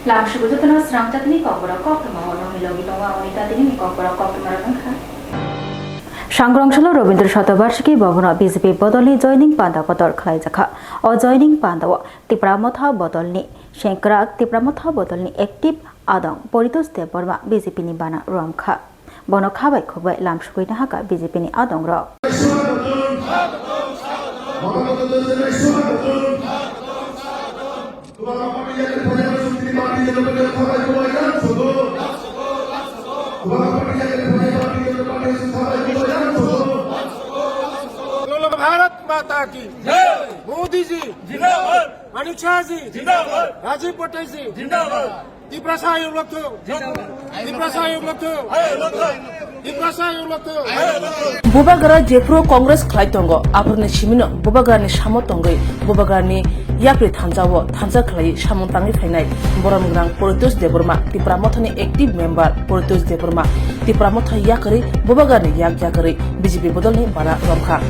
Langsung itu kena Swrangchati ni Kokborok Koktwma ono milogi tongwa wanita ini Kokborok Koktwma rangka. Swrangchati Robindra Shatabarshiki Bhavana BJP bodolni joining panda kotor khlai jakha o joining panda o tipramotha bodolni Shenkrak tipramotha bodolni active adong Poritos Deborma BJP ni bana romkha bono khabai khobai lamsukui na haka BJP ni adong ro Bharat माता की जय मोदी जी जिंदाबाद अमित शाह जी जिंदाबाद राजीव पटेल जी जिंदाबाद तिप्रसा युवक Bubagara Jepro Congress Klaitongo, Apurne Shimino, Bubagarni Shamotongi, Bubagarni Yapri Tanzawo, Tanza Klai, Shamontangi Fenai, Boramgrang, Poritos de Burma, Tipramotani active member, Poritos de Burma, Tipramota Yakari, Bubagarni Yak Yakari, BJP Bodolni Bana Romka.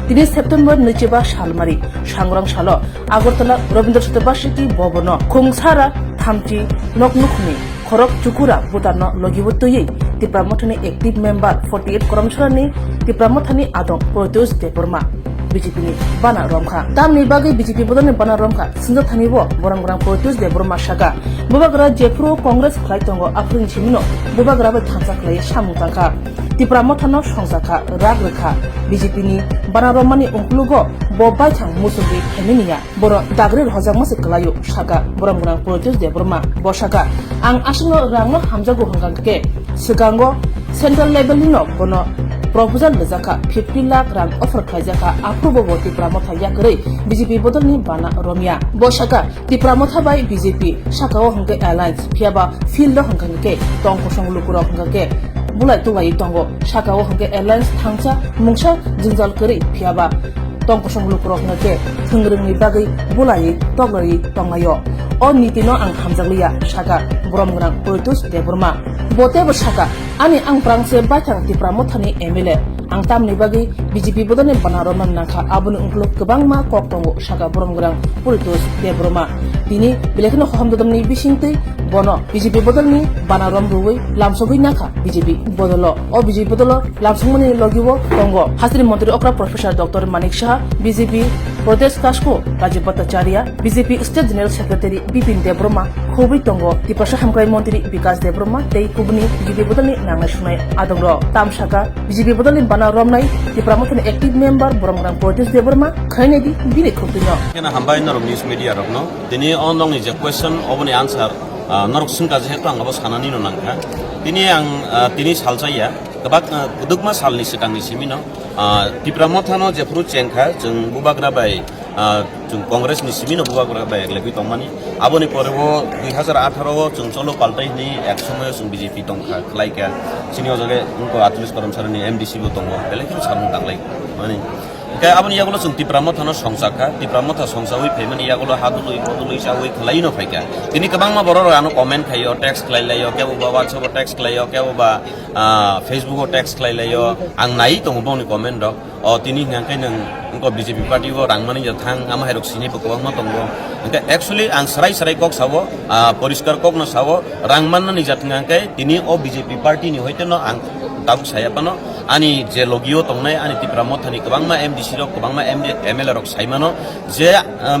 Ini September Nichiba Shalmari, Shangrang Shalo, Agortala, Robindra Shatabarshiki Bobono, Kungsara, Tamti, Noknukuni, Korok Chukura, Butano, Logibutuyi, Tipramotani active member 48 Koromshani, Tipramotani Adong, Poritos de Burma. BJP ni bana romka tamni bagi BJP bodone bana romka sinda thanibo borangrang Poritos de Burma shaga Bubagra Jepro Congress Klaitongo Aprin Chimino Bubagra ba thansa klai samutangka Tipramothano Songsaka Ragrekha BJP ni bana romani ungklugo bobai thang musubi heminia boro dagrir hojangmase klayo shaga borangrang Poritos de Burma bosaka ang asino rangno hamjago hangangke sigango central level no bono proposal lezaka 50 lakh rang offer khaijaka approval boti pramotha yakre BJP bodolni bana romia bosaka ti pramotha bai BJP sakao hangke alliance phiaba field lo hangke tong kosong lukuro hangke bulai tuwai tongo sakao hangke alliance thangcha mungsa jingjal kari phiaba tong kosong lukuro hangke thungrungni bagai bulai toglari tongayo o nitino ang hamjaglia saka boromgrang Poritos de Burma bote bosaka ani ang prangse bathang ti pramothani MLA ang tamni bagi BJP bodone banaroman nakha abuni ungkluk kebangma koktongo saka boromgrang Poritos de Burma dini bilekno hamdodamni bisingte bono BJP bodolni banarom ruwi lamsogui nakha BJP bodolo o BJP bodolo lamsongmani logiwo tongo hasri mantri okra professor Dr. Manik Shah BJP Pradesh Kasko Rajiv Bhattacharya BJP State General Secretary Bipin Debroma Khobi tongo Tipasha Hamkrai Mantri Vikas Debroma tei kubni BJP bodolni nangna sunai adongro tamsaka BJP bodolni banarom nai Tipramothani active member boromgrang Poritos Debroma khainedi bini khoptino kena hambai norok news media rokno dini onong ni je question oboni answer norok sungka je to angabo sanani no nangka tini salchaya kebak kudukma salni sikangni simino Tipramothano jepru chengkha jeng bubagra bai jeng congress ni simino bubagra bai legui tongmani aboni porebo 2018 jeng cholo paltai ni eksomoy jeng BJP tongkha khlaika sini ojoge unko atlis koromsari ni MDC bo tongo belekino samung tanglai mani Kaya abon iya gulo sung Tipramothano songsaka Tipramotha songsawi payment iya gulo hadului bodului sawi khlaino phaika tini kabang ma bororo ano comment khayo text khlailayo kebo ba WhatsApp text khlayo kebo ba Facebook text khlailayo ang nai tong boni comment dok o tini ngangkai nang engko BJP party go rangmani jathang ama herok sini pokobang ma tonggo engka actually ang sarai kok sawo poriskar kok no sawo rangman ni jathangkai tini o BJP party ni hoiteno ang tabuk saya pano ani je logio tongnai ani Tipramothani kobangma MDC rok kobangma MLA rok saimano je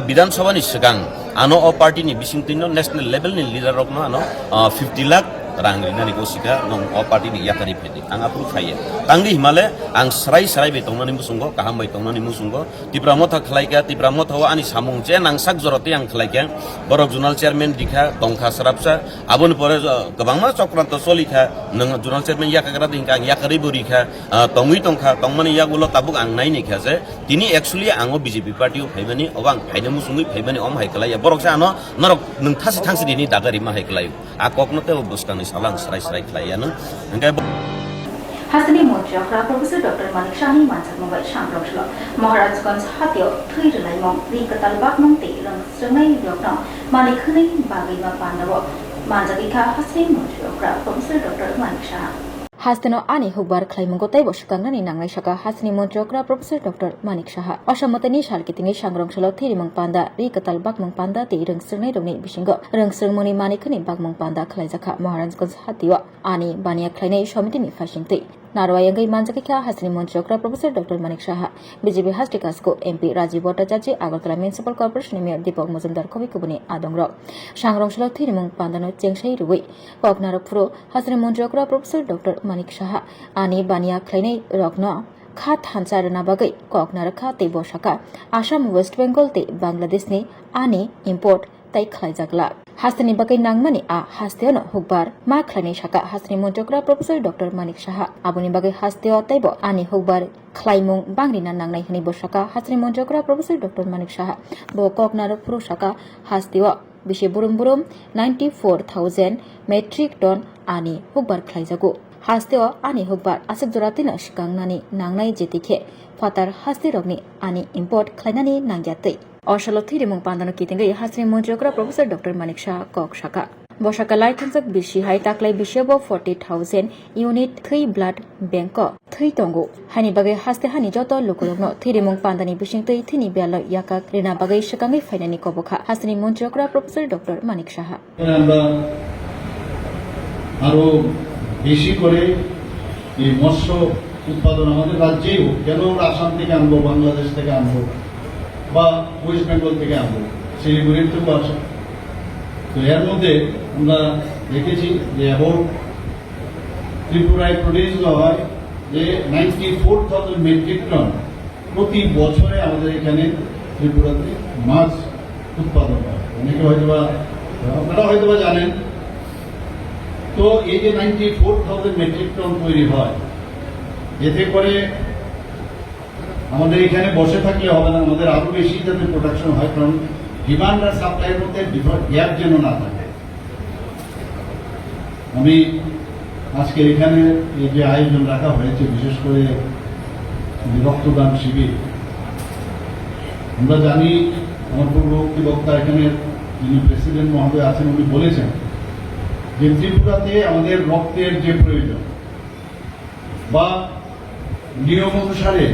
Bidhan Sabha ni sigang ano o party ni bisingtino national level ni leader rok no ano 50 lakh rang rinani ko sika nong o party ni yakari pedi ang approve khaiya tangdi himale ang sarai be tongnani musungo kaham bai tongnani musungo Tipramotha khlaika Tipramotha ani samung je nang sak joroti ang khlaika borok zonal chairman dikha tongkha sarapsa abon pore kobangma chokranto solika nang zonal chairman yakagra dingka yakari burikha tongui tongkha tongmani yagulo tabuk ang nai ni khaje tini actually ango BJP party phaimani obang phaina musungui phaimani om haiklaya borok sa ano norok nang thasi thangsi dini dagari ma haiklayu a koknote buskang salang sarai khlaya nang engkai Hasani Montreal Professor Dr. Manik Shah ni manchak mobile Swrangchati Maharajganj hatio thui relai mong ri katal bak nong te rang srengai dokna Manik khani bagi ma pandawo manjaki kha Hasani Montreal Professor Dr. Manik Shah Hasteno ani hukbar khlaimungo taibo shukangnani nangnai shaka hasni montrokra Professor Dr. Manik Saha osamotani salkitingi sangrongshalo thirimung panda rikatal bakmung panda ti rengsrnai rongni bisingo rengsrngmoni manikhani bakmung panda khlaijaka Maharajganj hatiwa ani bania khlainai somitini fasingti Narwayangai manjakikha hasni montrokra Professor Dr. Manik Saha BJP Hastikasko MP Rajiv Bhattacharya Agartala Municipal Corporation Mayor Deepak Mujumdar Kobikubuni Adongrok sangrongshalo thirimung pandano chengsai ruwi koknarok puro hasni montrokra Professor Dr. Manik Saha ani bania khlainai rokno khat hansarna bagai koknar kha te bosaka Assam West Bengal te Bangladesh ni ani import tai khlaijagla hastani bagai nangmani a hasteono hukbar ma khlainai saka hastani montrokra Professor Dr. Manik Saha abuni bagai hasteo taibo ani hukbar khlaimung bangrina nangnai hini bosaka hastani montrokra Professor Dr. Manik Saha bo koknar puro saka hasteo bishe burum 94,000 metric ton ani hukbar khlaijago hasteo ani hukbar asik joratina shikangnani nangnai jetikhe fatar hasti rokni ani import khlainani nangyatei osalo thirimung pandano kitingai hasni montrokra Professor Dr. Manik Saha kok saka bosaka laithangsak bishi hai taklai bishebo 40,000 unit 3 blood bank ko 3 tongo hani bagai haste hani joto lokologno thirimung pandani bisingtei thini bialo yakak rena bagai shikangai fainani kobokha hasni montrokra Professor Dr. Manik Saha আমরা আরো বেশি করে এই মৎস্য উৎপাদন আমাদের রাজ্যেই হোক কেন আমরা আসাম থেকে আনবো বাংলাদেশ থেকে আনবো বা ওয়েস্ট বেঙ্গল থেকে আনবো শিলিগুড়ির থেকেও আসে তো এর মধ্যে আমরা দেখেছি যে অ্যাবাউট ত্রিপুরায় প্রডিউস হয় যে 94,000 মেট্রিক টন প্রতি বছরে আমাদের এখানে ত্রিপুরাতে মাছ উৎপাদন হয় অনেকে হয়তোবা আপনারা হয়তোবা জানেন তো এই যে 94,000 মেট্রিক টন তৈরি হয় এতে করে আমাদের এখানে বসে থাকলে হবে না আমাদের আরো বেশি যাতে প্রোডাকশন হয় কারণ ডিমান্ড আর সাপ্লাইয়ের মধ্যে গ্যাপ যেন না থাকে আমি আজকে এখানে এই যে আয়োজন রাখা হয়েছে বিশেষ করে রক্তদান শিবির আমরা জানি আমার পূর্ববর্তী বক্তা এখানে যিনি প্রেসিডেন্ট মহোদয় আছেন উনি বলেছেন যে ত্রিপুরাতে আমাদের রক্তের যে প্রয়োজন বা নিয়ম অনুসারে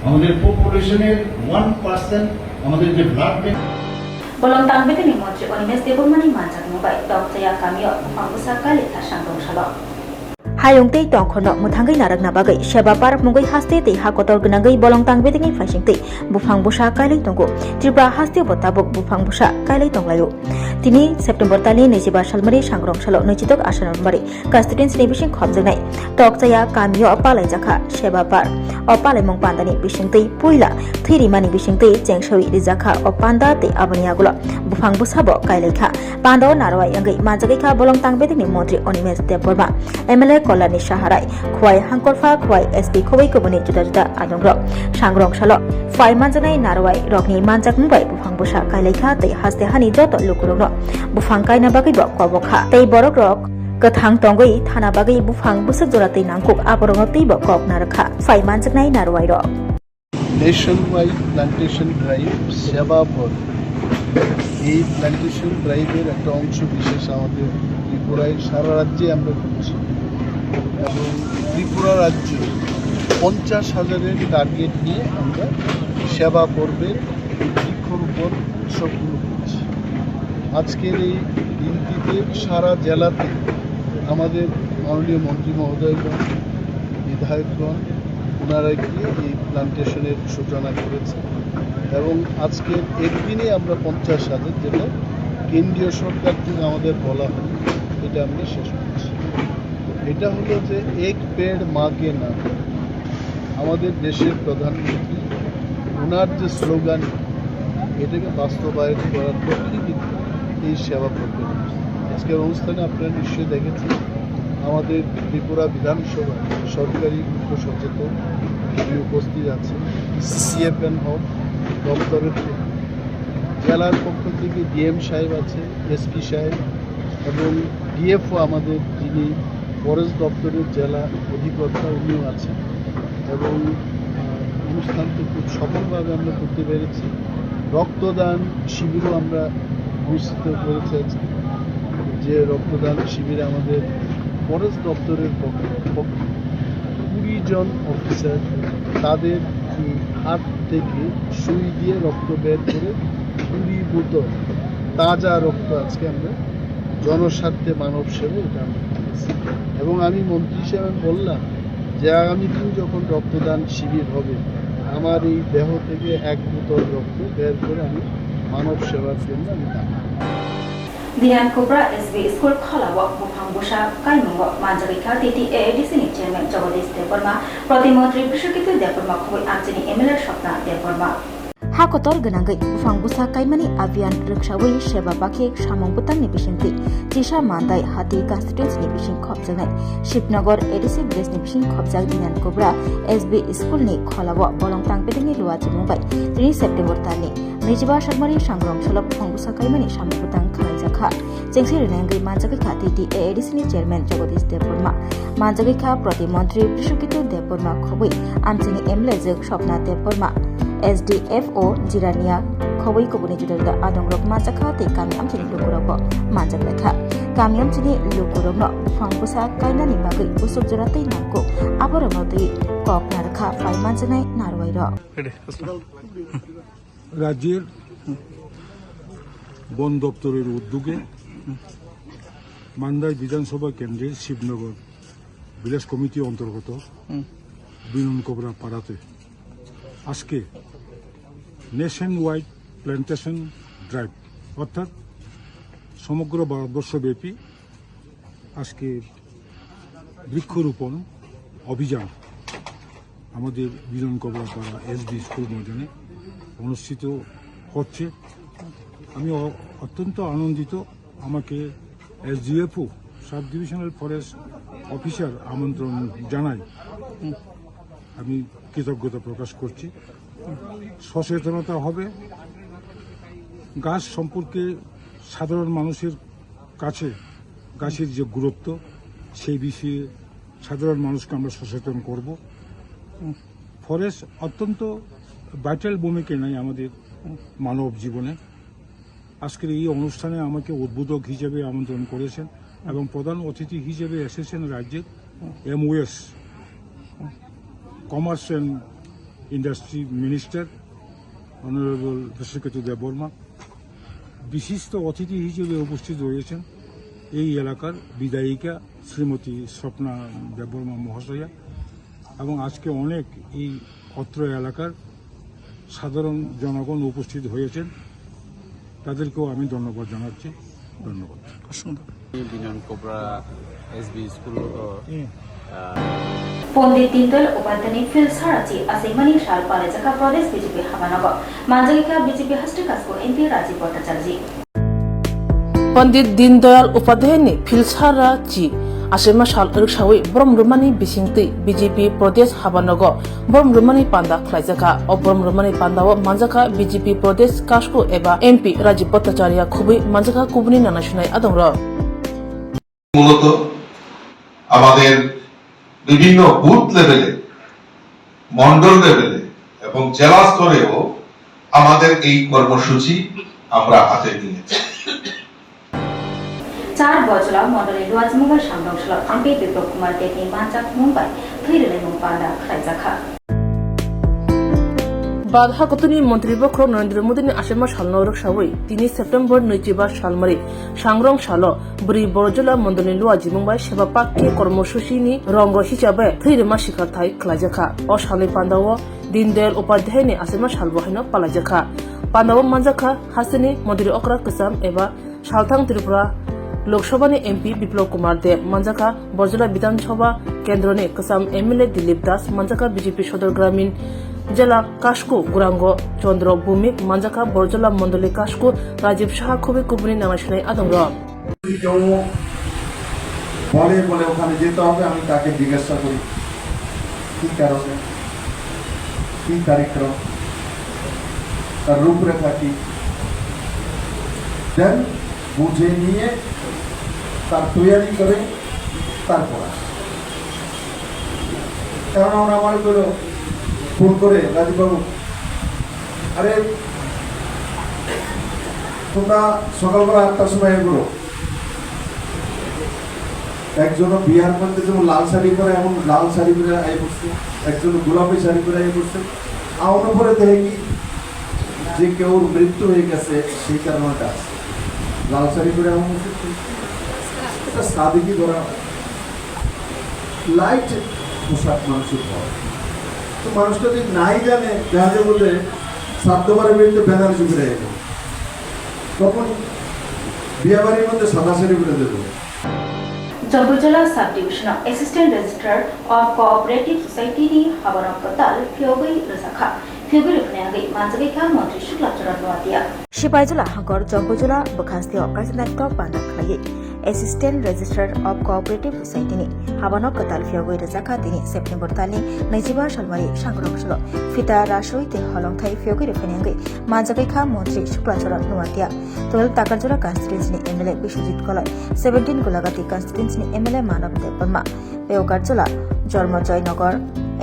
আমাদের পপুলেশনের 1% আমাদের যে blood bank bolong tangbete ni montri onimes debomani manjak mobai doktaya kamio pangbusa kali ta sangrong salo hayong tei tongkhono muthangai narakna bagai seba parak mungai haste tei hakotor gnangai bolong tangbete ni fasing tei bufang busa kailai tongo tripura haste botabok bufang busa kailai tonglayo tini September tali 22 salmari sangrong salo noichitok asanonbari constituency ni bising khobjanai doktaya kamio apalai jakha seba par opalai mong pandani bising tei puila thirimani bising tei chengsoi rijakha opanda tei abaniagulo bufang busa bo kailai kha pando narwai angai majagai kha bolong tangbete ni montri onimes deborma MLA Kolani Saharai Khwai Hangkorfa Khwai SP Khowai Kubuni juda juda adongrok sangrong salo Phai manjanai narwai rokni manjak mbai bufang busa kailai kha tei haste hani joto lukurogno bufang kaina bagai bo kobokha tei borok rok kathang tongoi thana bagai bufang busak joratei nangkuk aborong tei bo kok narakha Phai manjaknai narwai rok Nationwide Plantation Drive সেবাপর এই plantation ড্রাইভের একটা অংশ বিশেষ আমাদের ত্রিপুরায় সারা রাজ্যে আমরা করছি এবং ত্রিপুরা রাজ্যে 50,000-এর টার্গেট নিয়ে আমরা সেবা পর্বের বৃক্ষরোপণ উৎসবগুলো করছি আজকের এই দিনটিতে সারা জেলাতে আমাদের মাননীয় মন্ত্রী মহোদয়গণ বিধায়কগণ ওনারা গিয়ে এই প্ল্যান্টেশনের সূচনা করেছে এবং আজকের একদিনে আমরা 50,000 যেটা কেন্দ্রীয় সরকার থেকে আমাদের বলা হয় এটা আমরা শেষ করছি এটা হলো যে এক পেড় মাকে না আমাদের দেশের প্রধানমন্ত্রী ওনার যে স্লোগান এটাকে বাস্তবায়ন করার পক্ষেই কিন্তু এই সেবা করতে আজকের অনুষ্ঠানে আপনারা নিশ্চয়ই দেখেছেন আমাদের ত্রিপুরা বিধানসভা সরকারি মুখ্য সচেতক উপস্থিত আছে CFN হোক দপ্তরের থেকে জেলার পক্ষ থেকে ডিএম সাহেব আছে SP সাহেব এবং DFO আমাদের যিনি ফরেস্ট দপ্তরের জেলা অধিকর্তা উনিও আছেন এবং অনুষ্ঠানটি খুব সফলভাবে আমরা করতে পেরেছি রক্তদান শিবিরও আমরা অনুষ্ঠিত করেছি আজকে যে রক্তদান শিবিরে আমাদের ফরেস্ট দপ্তরের পক্ষে 20 জন অফিসার তাদের হাত থেকে সুই দিয়ে রক্ত বের করে 20 বোতল তাজা রক্ত আজকে আমরা জনস্বার্থে মানব সেবা এটা আমরা করেছি। এবং আমি মন্ত্রী হিসেবে বললাম যে আগামী দিন যখন রক্তদান শিবির হবে আমার এই দেহ থেকে 1 বোতল রক্ত বের করে আমি মানব সেবার জন্য আমি দান করব। Dian Kobra SB School Khalawa Buphang Busha Kaimong Manjarika TTA ADC ni Chairman Jagadish Devarma Pradhanmantri Bishakitu Devarma Khoi Anjani MLA Shopna Devarma Hakotor Ganangai Buphang Busa Kaimani Avian Rikshawi Sheba Baki Shamong Butang ni Bishinti Tisha Mandai Hati Constituency ni Bishin Khopjangai Shipnagor ADC Village ni Bishin Khopjak Dian Kobra SB School ni Khalawa Bolongtang Pedingi Luaji Mumbai 3 September tani Nijiba Sharmari Shangrong Shalop Buphang Busa Kaimani Shamong Butang Kha Jengsi Renangai Manjagika TTA ADC ni Chairman Jagadish Devarma Manjagika Pradhanmantri Bishakitu Devarma Khoi Anjani MLA Jog Shopna Devarma SDFO Jirania Khoi Kubuni Judada Adongrok Manjaka te kami amchini lukurok manjak lekha kami amchini lukurok no Phangbusa kainani bagai busuk juratai nangko aboromoti kok narkha pai manjanai narwairo রাজ্যের বন দপ্তরের উদ্যোগে মান্দাই বিধানসভা কেন্দ্রের Shibnagar village committee অন্তর্গত বিনুন cobra পাড়াতে আজকে nation wide plantation drive অর্থাৎ সমগ্র ভারতবর্ষব্যাপী আজকে বৃক্ষরোপণ অভিযান আমাদের বিনুন কোবরা পাড়া এসবি স্কুল ময়দানে অনুষ্ঠিত হচ্ছে। আমি অত্যন্ত আনন্দিত। আমাকে এসডিএফও সাব ডিভিশনাল ফরেস্ট অফিসার আমন্ত্রণ জানায়, আমি কৃতজ্ঞতা প্রকাশ করছি। সচেতনতা হবে, গাছ সম্পর্কে সাধারণ মানুষের কাছে গাছের যে গুরুত্ব সেই বিষয়ে সাধারণ মানুষকে আমরা সচেতন করব। ফরেস্ট অত্যন্ত ভাইটাল ভূমিকা নেয় আমাদের মানব জীবনে। আজকের এই অনুষ্ঠানে আমাকে উদ্বোধক হিসেবে আমন্ত্রণ করেছেন এবং প্রধান অতিথি হিসেবে এসেছেন রাজ্যের MOS commerce and industry minister honourable বিশ্বকিতু দেববর্মা। বিশিষ্ট অতিথি হিসেবে উপস্থিত রয়েছেন এই এলাকার বিধায়িকা শ্রীমতী স্বপ্না দেববর্মা মহাশয়া এবং আজকে অনেক এই অত্র এলাকার সাধারণ জনগণ উপস্থিত হয়েছেন, তাদেরকেও আমি ধন্যবাদ জানাচ্ছি। ধন্যবাদ। বিনুন কোবরা SB school Pondit Dindal Upadhyay Swrangchati Asimani Shal Palajaka Pradesh BJP Hamanago Manjagika BJP Hastikasco MP Rajiv Bhattacharya Pandit Dindayal Upadhyay ni Swrangchati Asema Shal Rikshawi Bromrumani Bisingti BJP Pradesh Habanago Bromrumani Panda Khlaijaka o Bromrumani Pandawo Manjaka BJP Pradesh Kasko eba MP Rajiv Bhattacharya Khubui Manjaka Kubuni Nanashunai Adongra মূলত আমাদের বিভিন্ন booth লেভেলে, মন্ডল লেভেলে এবং জেলা স্তরেও আমাদের এই কর্মসূচি আমরা হাতে নিয়েছি। 4 বছলা মন্ডলে লুয়াজ মুম্বাই সাংরংশল এমপি বিপ্লব কুমার দেবনি মানজাক মুম্বাই থৈরেলে মুম্পান্ডা খাইজাখা Badha Kotuni Mantri Bokro Narendra Modi ni Asema Shalno Rikshawi 3 September 2022 Shalmari Shangrong Shalo Bri Borjola Mondoni Luaji Mumbai Sheba Pakke Kormoshushi ni Rongro Hichabe Thirima Shikarthai Klajaka O Shali Pandawo Dindayal Upadhyay ni Asema Shalbohino Palajaka Pandawo Manjaka Hasini Mondiri Okra Kasam eba Shalthang Tripura Lok Sabha ni MP Biplop Kumar Deb Manjaka Borjola Bidhan Sabha Kendro ni Kasam MLA Dilip Das Manjaka BJP Shodor Gramin জেলা কাশকো গুরাঙ্গ চন্দ্র ভূমিক মানজাকা বরজলা মন্ডলী কাশকো রাজীব সাহা খুবই কুবনি নামাশনাই আদংর বলে বলে ওখানে যেতে হবে, আমি তাকে জিজ্ঞাসা করি কি কারণে, কি কার্যক্রম, তার রূপরেখা কি, দেন বুঝে নিয়ে তার তৈরি করে তারপর কারণ আমরা আমার গুলো ফোন করে রাজীববাবু আরে তোমরা সকালবেলা 8টার সময় এগুলো একজন বিয়ার মধ্যে যেমন লাল শাড়ি পরে এমন লাল শাড়ি পরে আই বসছে, একজন গোলাপি শাড়ি পরে আই বসছে। আমার উপরে দেখি যে কেউ মৃত্যু হয়ে গেছে সেই কারণে আসছে লাল শাড়ি পরে এমন বসে। এটা সাদিকি করা লাইট পোশাক মানুষের হয়। তো মানুষটা যদি নাই জানে জাহাজে বলে সাধ্যবারের বিরুদ্ধে বেনারসি ফিরে এলো, তখন বিয়ে বাড়ির মধ্যে সাদা শাড়ি ফিরে দেবো। Jampuijala sub divisional assistant registrar of cooperative society ni habarok katal phiogui resakha phiogui refnagi manjabika mantri shuklachara noatia Sipaijula hangor Jambujula Bukhastio Kasinan Tok Bandak Khayi Assistant Registrar of Cooperative Society ni habanok katal phiogui resakha tini September tali Najiba Shalmari Shangrok Shlo Fita Rashoi te Holong Thai phiogui refnagi manjabika mantri shuklachara noatia 12 Takarjura constituency ni MLA Bishojit Koloi 17 Golagati constituency ni MLA Manav Deborma Beogarjula Jormojoy Nagar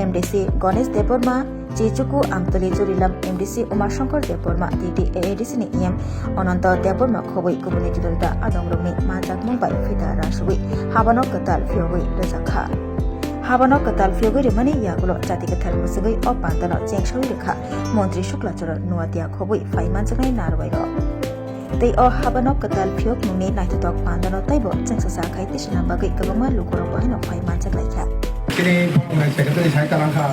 MDC Ganesh Deborma Chichuku Amtoli Jurilam MDC Umashankar Deborma DD AADC ni EM Ononto Deborma Khoboi Community Dulda Adongromni Manjak Mumbai Fita Rashwi Habanok Katal Phiogui Rezakha Habanok Katal Phiogui Remani Yagulo Jatikathar Musugui o Pantano Chengshawi Rekha Montri Shuklachara Nuatia Khoboi Faimanjangai Narwairo They all habanok katal phiok mungni naitotok pandano taibo chengsa khai tisna bagai kabama lukoro bahino phai manchak laikha Sini secretary saya kalangka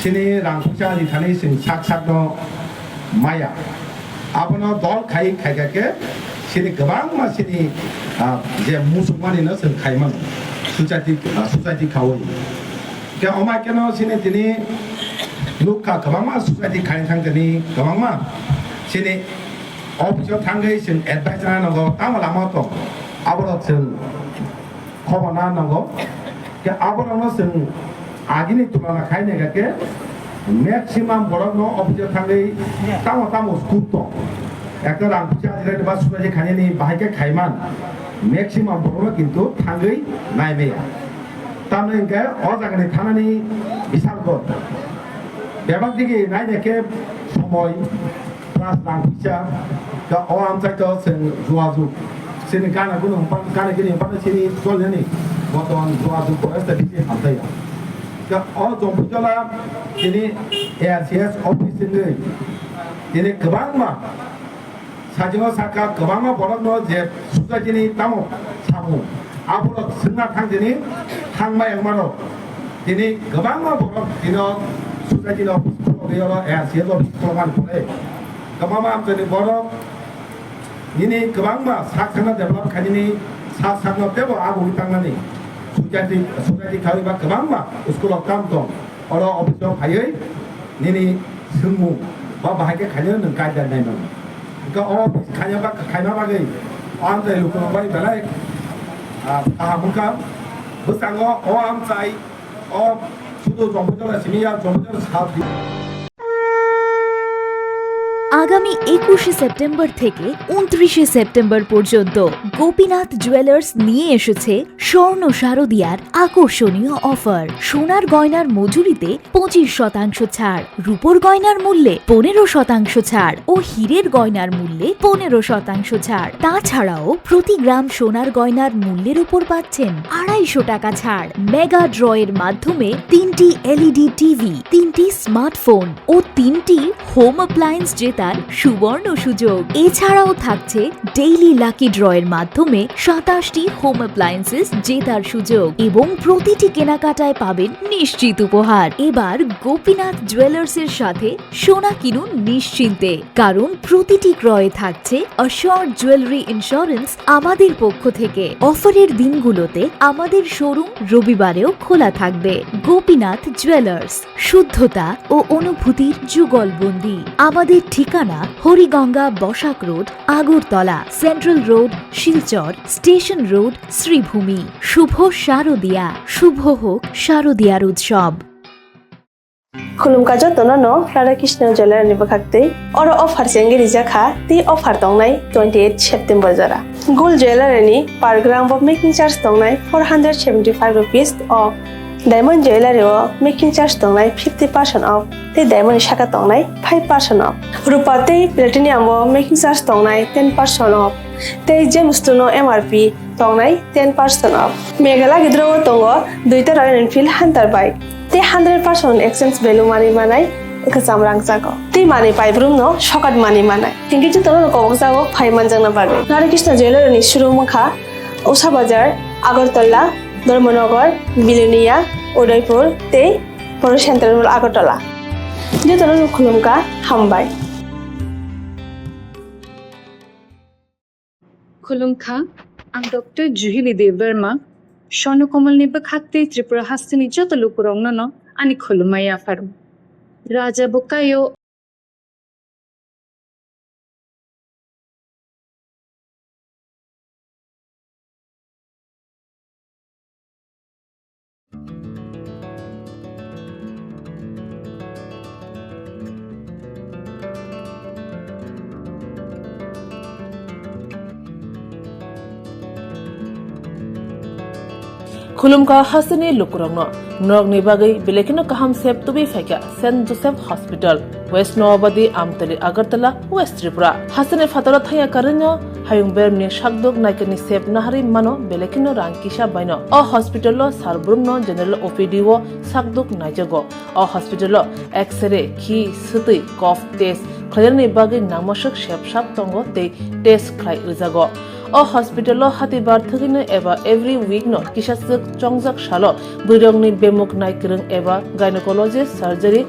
sini rangkucha di thani sing sak no maya abono dol khai ke sini gabang ma sini je musukmani no sing khai man society khawoi ke omai ke no sini tini lukka gabang ma society khai thang tini gabang ma sini office thangei sing advisor nago tamala moto aboro sing khobona nago ke aboro no sing agini tulana khaine ke maximum borok no office thangei tamo skuto একটা রাংপুচা যেটা বাস সুপারি খানে নি বাহাইকে খাইমান maximum বড় কিন্তু থাঙ্গই নাইবে তামনে কে অ জায়গায় থানানি বিশাল গদ বেবাক দিকে নাই দেখে সময় প্লাস রাংপুচা কা অ আমচাই তো জুয়াজু সিনি গানা গুনো গানা গিনি পাতা সিনি চলনি বর্তমান জুয়াজু পরিস্থিতি দিকে হাতাই কা অ জম্পুজলা তিনি এআরসিএস অফিস তিনি গোबांमा 사진어 사카 그방어 버럭노 제 수자진이 따모 사무 앞으로 승나 탕진이 탕마 양마로 디니 그방어 버럭 디너 수자진어 비스토리어로 에아시에도 비스토만 보내 그방마 암전이 버럭 니니 그방마 사상나 데벨롭 가지니 사상나 때고 아고 땅나니 수자지 가위바 그방마 스쿨 업 감동 어러 어비서 가이 니니 승무 바바하게 가려는 가이드라인은ก็อ๋อขายมาขายมาเลยอ้อมใจลูกน้องไว้แบบไรมึงครับบุษงอ๋ออ้อมใจอ๋อশুধু জম্বুজলা সিনিয়া জম্বুজলা সাথী আগামী 21শে সেপ্টেম্বর থেকে 29শে সেপ্টেম্বর পর্যন্ত গোপীনাথ জুয়েলার্স নিয়ে এসেছে স্বর্ণ শারদিয়ার আকর্ষণীয় অফার সোনার গয়নার মজুরিতে 25% ছাড় রূপোর গয়নার মূল্যে 15% ছাড় ও হীরের গয়নার মূল্যে 15% ছাড় তাছাড়াও প্রতি গ্রাম সোনার গয়নার মূল্যের উপর পাচ্ছেন 250 টাকা ছাড় মেগা ড্রয়ের মাধ্যমে 3টি এলইডি টিভি 3টি স্মার্টফোন ও 3টি হোম অ্যাপ্লায়েন্স জেতার সুবর্ণ সুযোগ এছাড়াও থাকছে ডেইলি লাকি ড্রয়ের মাধ্যমে 27টি হোম অ্যাপ্লায়েন্সেস জেতার সুযোগ এবং প্রতিটি কেনাকাটায় পাবেন নিশ্চিত উপহার এবার গোপীনাথ জুয়েলার্সের সাথে সোনা কিনুন নিশ্চিন্তে কারণ প্রতিটি ক্রয়ে থাকছে অ্যাশিওরড জুয়েলারি ইন্স্যুরেন্স আমাদের পক্ষ থেকে অফারের দিনগুলোতে আমাদের শোরুম রবিবারেও খোলা থাকবে গোপীনাথ জুয়েলার্স শুদ্ধতা ও অনুভূতির যুগলবন্দি আমাদের ঠিকানা Hariganga Basak road Agartala central road Silchar station road Sribhumi শুভ শারদিয়া শুভ হোক শারদিয়ার উৎসব खुलुमका जतनो राधाकृष्ण ज्वेलर नि बखाक्तै अरो अफर सेंगे रिजाखा ती अफर दंनाय 28 सेप्टेम्बर जरा गोल्ड ज्वेलर नि per gram of making charge दंनाय 475 rupees off Diamond jewelry o making charge tongnai 50% off. Te diamond shaka tongnai 5% off. Rupa te platinum o making charge tongnai 10% off. Te gemstone o MRP tongnai 10% off. Megala gidro tongo duita Royal Enfield Hunter bike. Te 100% exchange value money manai ekasam rang jago. Te money pai brum no shokat money manai. Tinggi ju tono ko jago 5 manjang na bage. Nare Krishna jewelry ni showroom kha Usha Bazar Agartala Dharmanagar, Bilonia, Udaipur, te Poro Central Agartala. Dia terus khulumka hambai. Khulumka, ang Dr. Juhili Deverma, Shono Komal ni Bakate Tripura Hastini Jotalukurong no ani khulumaya farum. Raja Bukayo Khulumka hasani lukurangno nog ni bagai belekino kaham sep tubi feka St Joseph Hospital West Noabadi Amtali Agartala West Tripura hasane fatara thaya karanyo hayung bermni shakdok naikani sep nahari mano belekino rangkisha baino o hospital lo sarbrumno general OPD wo sakdok naijago o hospital lo x-ray ki suti cough test khayrni bagai namoshak shepshap tongo te test khlai rijago o hospital lo hatibar thagino eba every week no kisasuk chongjak shalo burongni bemuk naikrung eba gynecologist surgery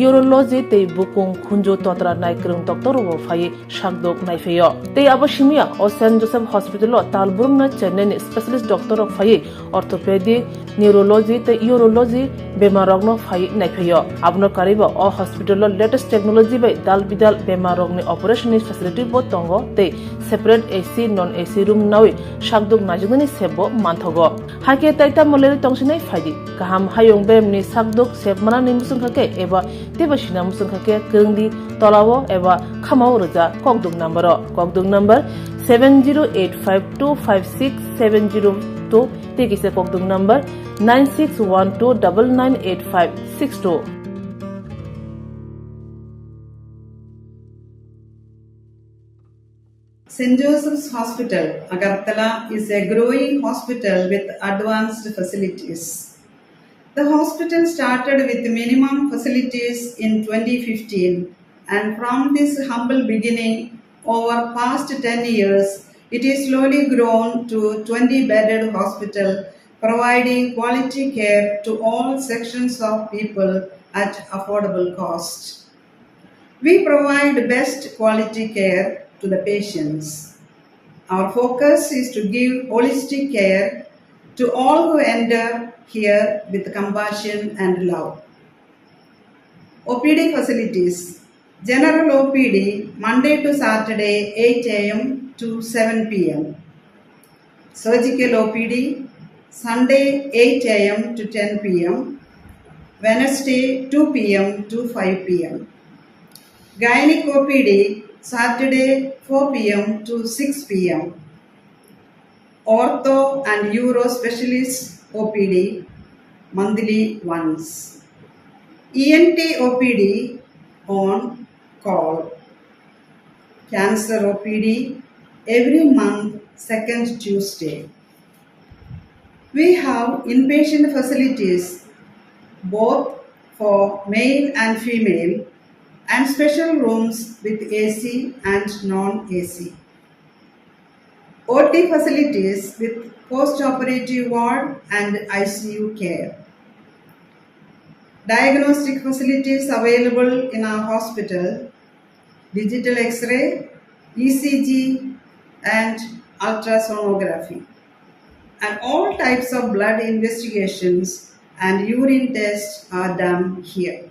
urology te bukung khunjo totra naikrung doctor wo phai shakdok naifeyo te abashimia o St Joseph Hospital lo talburum na chennai specialist doctor of phai orthopedic neurology te urology bemarogno phai naifeyo abno karibo o hospital lo latest technology bai dal bidal bemarogni operation facility bo tongo te separate AC non AC room nawi shakdok najugni sebo manthogo hake taita moleri tongsinai phaidi kaham hayong bemni sakdok sebmana nimusung khake eba tebashina musung khake krungdi tolawo eba khamau roja kokduk number 7085256702 tekise kokduk number 9612998562 St. Joseph's Hospital, Agartala is a growing hospital with advanced facilities. The hospital started with minimum facilities in 2015, and from this humble beginning, over past 10 years, it is slowly grown to 20-bedded hospital, providing quality care to all sections of people at affordable cost. We provide best quality care to the patients. Our focus is to give holistic care to all who enter here with compassion and love. OPD facilities. General OPD Monday to Saturday 8 a.m. to 7 p.m. Surgical OPD Sunday 8 a.m. to 10 p.m. Wednesday 2 p.m. to 5 p.m. Gynec OPD Saturday 4 p.m. to 6 p.m. Ortho and Uro Specialist OPD monthly once. ENT OPD on call. Cancer OPD every month second Tuesday. We have inpatient facilities both for male and female and special rooms with AC and non-AC. OT facilities with post-operative ward and ICU care. Diagnostic facilities available in our hospital, digital X-ray, ECG and ultrasonography. And all types of blood investigations and urine tests are done here.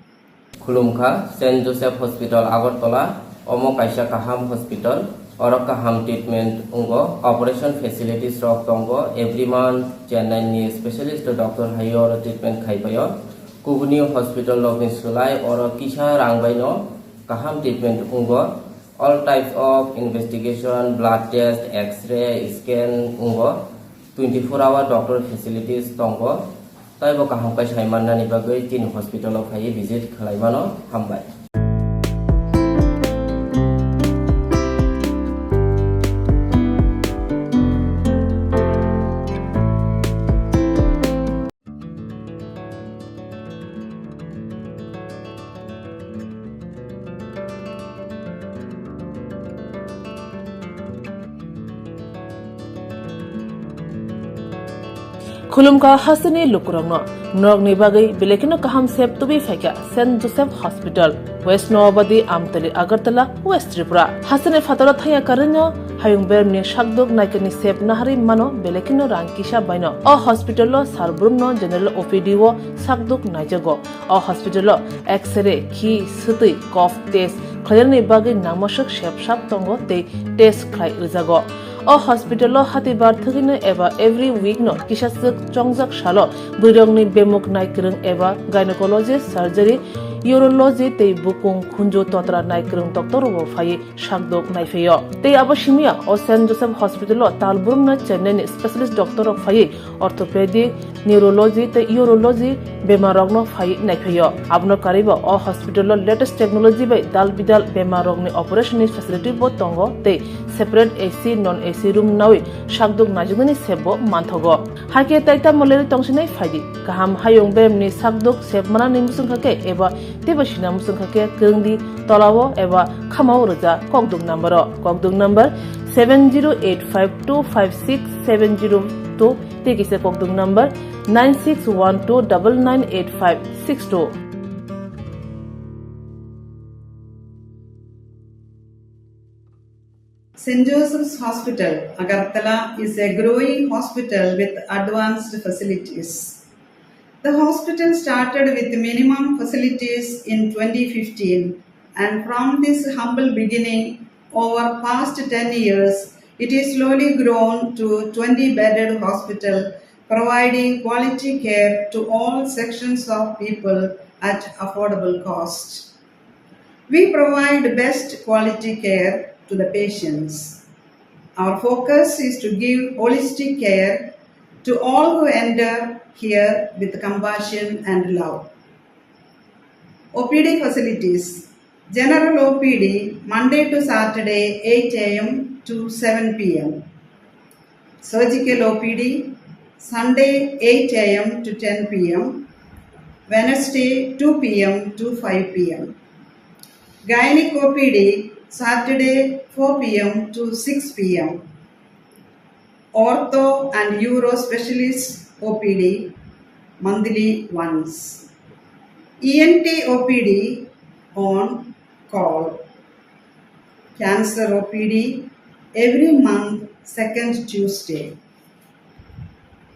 Khulumkha St. Joseph Hospital Agartala Omo Kaisa Kaham Hospital Oro Kaham treatment ungo operation facilities rok tongo every month Chennai ni specialist doctor hayo treatment khaipayo Kubuni Hospital login sulai oro kisha rangbaino kaham treatment ungo all types of investigation blood test x-ray scan ungo 24-hour doctor facilities tongo তাইবো কাহামকাই সাইমাननानि bagै tin hospital of hai visit khlaimano hambai खुलुमका हासनी लुकुरंगनो नगनि बागै बेलेकिनो काहाम सेब तुबि फाइका saint Joseph hospital west Nawabadi Amtali Agartala west Tripura हासने फातरा थाया करनो हायुंबेरनि शाकदोक नायकनि सेब नाहारि मानो बेलेकिनो रांकिसा बायनो अ हॉस्पिटलो सारब्रुमनो जनरल ओपीडी वो शाकदोक नायजगो अ हॉस्पिटलो एक्सरे खि सुतै कफ टेस्ट खयरनि बागै नामशक सेबसाब तंगो ते टेस्ट खलाय रिजागो अ हॉस्पिटलो हातिबार थगिनो एबा एवरी वीक नो किसासक चंगजाक सालो बुरंगनि बेमुक नायक्रं एबा गायनेकोलॉजिस्ट सर्जरी यूरोलॉजी ते बुकुं खुंजो तोत्रा नायक्रं डॉक्टर वो फाइ शाकदोक नायफेयो ते अबशिमिया अ सेंट जोसेफ हॉस्पिटलो तालबुरम न चेन्नई स्पेशलिस्ट डॉक्टर ऑफ फाइ ऑर्थोपेडिक न्यूरोलॉजी ते यूरोलॉजी बेमारगनो फाइ नायफेयो आबनो कारिबो अ हॉस्पिटलो लेटेस्ट टेक्नोलॉजी बाय दाल बिदाल बेमारगनि ऑपरेशन फैसिलिटी बो तंगो ते separate AC non AC room नावि शाकदोक नाजुगनि सेबो मानथगो हाके ताइता मलेरि तंसिनै फाइदि गाहाम हायुं बेमनि शाकदोक सेबमाना निमुसुंखाके एबा तेबसिना मुसुंखाके गंदि तलावो एबा खामाव रजा ककदुक number 7085256702 तेकिसे ककदुक number 9612998562 St. Joseph's Hospital, Agartala is a growing hospital with advanced facilities. The hospital started with minimum facilities in 2015, and from this humble beginning, over past 10 years, it is slowly grown to 20-bedded hospital, providing quality care to all sections of people at affordable cost. We provide best quality care to the patients. Our focus is to give holistic care to all who enter here with compassion and love. OPD facilities. General OPD Monday to Saturday 8 a.m. to 7 p.m. Surgical OPD Sunday 8 a.m. to 10 p.m. Wednesday 2 p.m. to 5 p.m. Gynec OPD Saturday 4 p.m. to 6 p.m. Ortho and Uro Specialist OPD monthly once. ENT OPD on call. Cancer OPD every month, second Tuesday.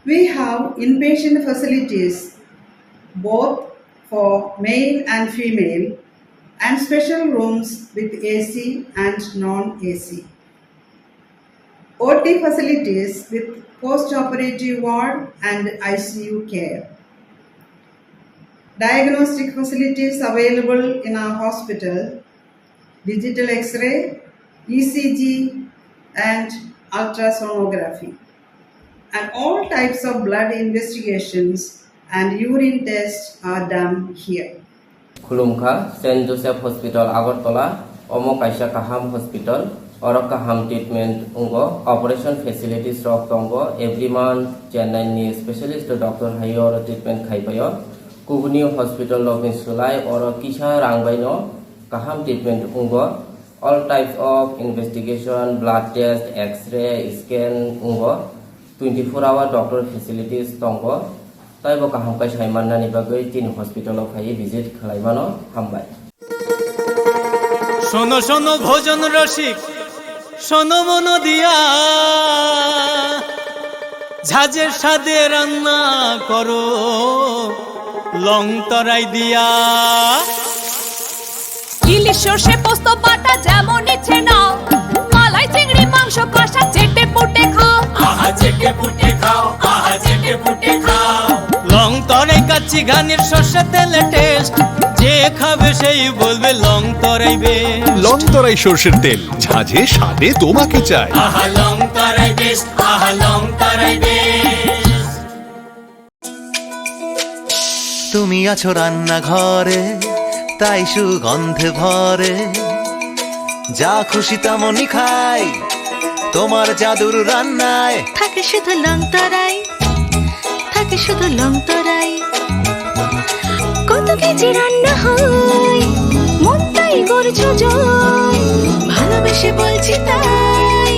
We have inpatient facilities both for male and female, and special rooms with AC and non-AC. OT facilities with post-operative ward and ICU care. Diagnostic facilities available in our hospital, digital X-ray, ECG and ultrasonography. And all types of blood investigations and urine tests are done here. खुलुमखा saint Joseph hospital Agartala ओमो काइसा काहाम hospital और काहाम treatment उंगो operation facilities रॉक तंगो every month Chennai नि स्पेशलिस्ट डॉक्टर हायो और ट्रीटमेंट खाइपायो कुबुनी हॉस्पिटल लॉगिन सुलाई और किसा रांगबाइनो काहाम ट्रीटमेंट उंगो all types of investigation blood test x ray scan उंगो 24 आवर डॉक्टर फैसिलिटीज तंगो ताइबो काहामकाय साइमाननानि bagै tin hospital of hai visit khlaimano hambai শোনো শোনো ভোজন রসিক শোনো মন দিয়া ঝাঁঝের স্বাদে রান্না করো লং তরাই দিয়া ইলিশ সর্ষে পোস্ত বাটা যেমন ইচ্ছে নাও মালাই চিংড়ি মাংস কষা চেটে পুটে খাও আহা চেটে পুটে খাও আহা চেটে পুটে খাও লং তরাই কাচ্চি গানের সর্ষে তেলে টেস্ট যে খাবে সেই বলবে লং তরাই বেশ লং তরাই সর্ষের তেল ঝাঁঝে স্বাদে তোমাকে চাই আহা লং তরাই বেশ আহা লং তরাই বেশ তুমি আছো রান্নাঘরে, তাই সুগন্ধে ভরে। যা খুশি তেমনই খাই তোমার জাদুর রান্নায়। থাকে শুধু লং তরাই, থাকে শুধু লং তরাই। কত কেজি রান্না হয়, মন তাই করছো জয়। ভালোবেসে বলছি তাই,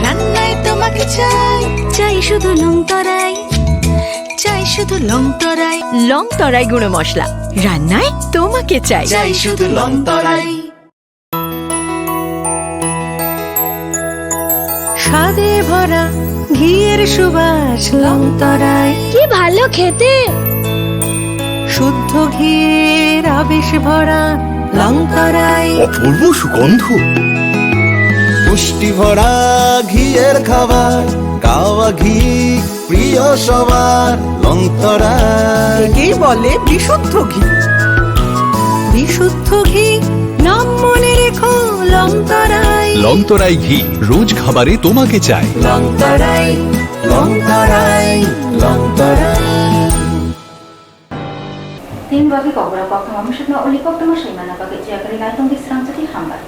রান্নায় তোমাকে চাই। চাই শুধু লং তরাই, চাই শুধু লং তরাই। লং তরাই গুঁড়ো মশলা, রান্নায় তোমাকে চাই। চাই শুধু লং তরাই। স্বাদে ভরা ঘিয়ের সুবাস লং তরাই। কি ভালো খেতে, শুদ্ধ ঘিয়ের আবেশ ভরা লং তরাই। অপূর্ব সুগন্ধ, পুষ্টি ভরা ঘিয়ের খাবার, কাওয়া ঘি প্রিয় সবার। লং তরাই কি বলে বিশুদ্ধ ঘি, বিশুদ্ধ ঘি নাম মনে রেখো লং তরাই। লংতরাই ঘি রোজ খাবারে তোমাকে চাই। লং তরাই, লং তরাই, লং তরাই। Tim bagi Kokborok Koktwma Koktwma uli Koktwma Saimana bagi Jakari Kaitung di Swrangchati Hambar.